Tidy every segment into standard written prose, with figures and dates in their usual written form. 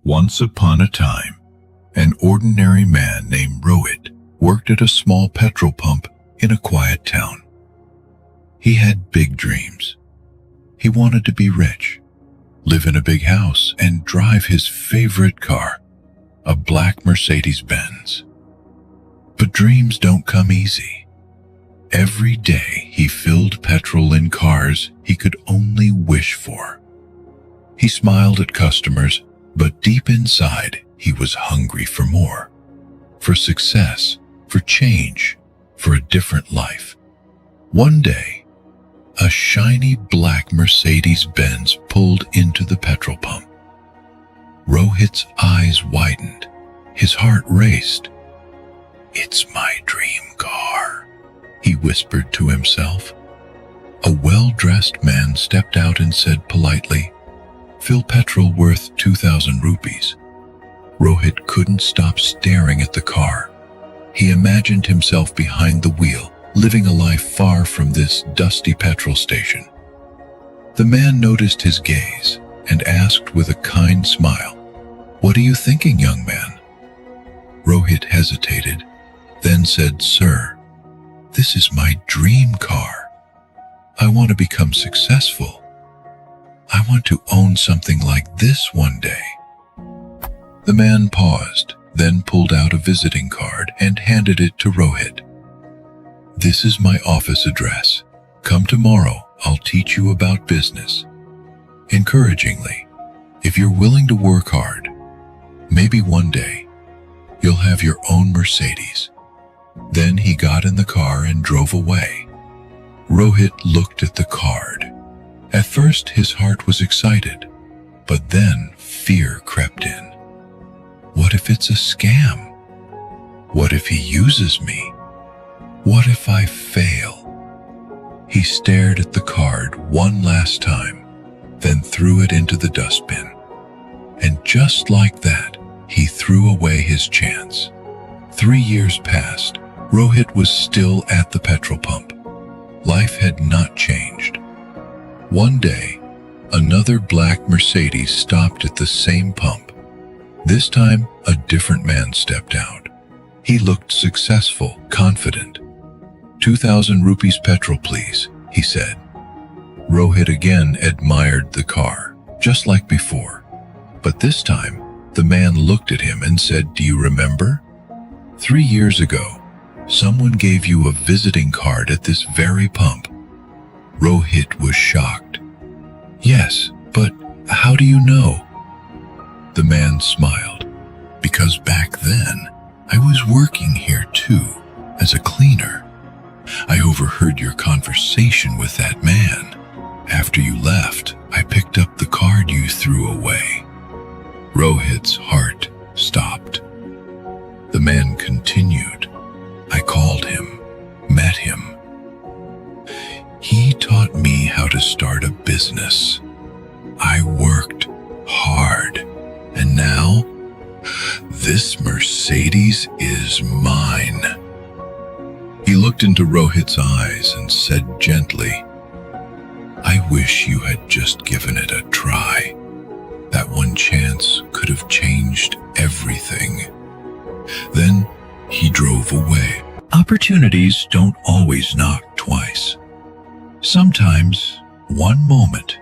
Once upon a time, an ordinary man named Rohit worked at a small petrol pump in a quiet town. He had big dreams. He wanted to be rich, live in a big house, and drive his favorite car, a black Mercedes-Benz. But dreams don't come easy. Every day he filled petrol in cars he could only wish for. He smiled at customers, but deep inside he was hungry for more, for success, for change, for a different life. One day, a shiny black Mercedes-Benz pulled into the petrol pump. Rohit's eyes widened. His heart raced. "It's my dream car," he whispered to himself. A well-dressed man stepped out and said politely, "Fill petrol worth 2,000 rupees. Rohit couldn't stop staring at the car. He imagined himself behind the wheel, living a life far from this dusty petrol station. The man noticed his gaze and asked with a kind smile, "What are you thinking, young man?" Rohit hesitated, then said, "Sir, this is my dream car. I want to become successful. I want to own something like this one day." The man paused, then pulled out a visiting card and handed it to Rohit. "This is my office address. Come tomorrow, I'll teach you about business." Encouragingly, "If you're willing to work hard, maybe one day you'll have your own Mercedes." Then he got in the car and drove away. Rohit looked at the card. At first his heart was excited, but then fear crept in. What if it's a scam? What if he uses me? What if I fail? He stared at the card one last time, then threw it into the dustbin. And just like that, he threw away his chance. 3 years passed. Rohit was still at the petrol pump. Life had not changed. One day, another black Mercedes stopped at the same pump. This time, a different man stepped out. He looked successful, confident. 2,000 rupees petrol, please," he said. Rohit again admired the car, just like before. But this time, the man looked at him and said, "Do you remember? 3 years ago, someone gave you a visiting card at this very pump." Rohit was shocked. "Yes, but how do you know?" The man smiled. "Because back then, I was working here too, as a cleaner. I overheard your conversation with that man. After you left, I picked up the card you threw away." Rohit's heart stopped. The man continued, "I called him, met him. He taught me how to start a business. I worked hard, and now this Mercedes is mine." He looked into Rohit's eyes and said gently, "I wish you had just given it a try. That one chance could have changed everything." Then he drove away. Opportunities don't always knock twice. Sometimes one moment,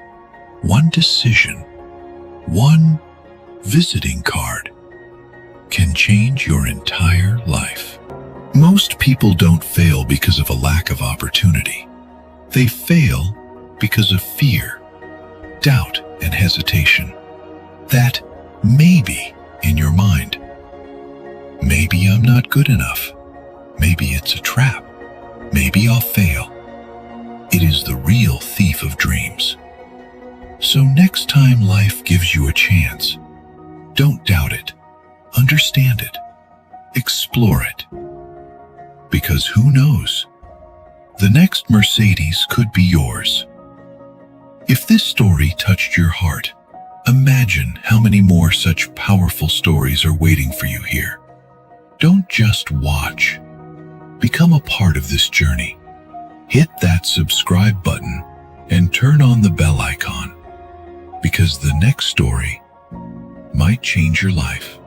one decision, one visiting card can change your entire life. Most people don't fail because of a lack of opportunity. They fail because of fear, doubt, and hesitation. That maybe in your mind. Maybe I'm not good enough. Maybe it's a trap. Maybe I'll fail. It is the real thief of dreams. So next time life gives you a chance, don't doubt it. Understand it. Explore it. Because who knows? The next Mercedes could be yours. If this story touched your heart, imagine how many more such powerful stories are waiting for you here. Don't just watch. Become a part of this journey. Hit that subscribe button and turn on the bell icon, because the next story might change your life.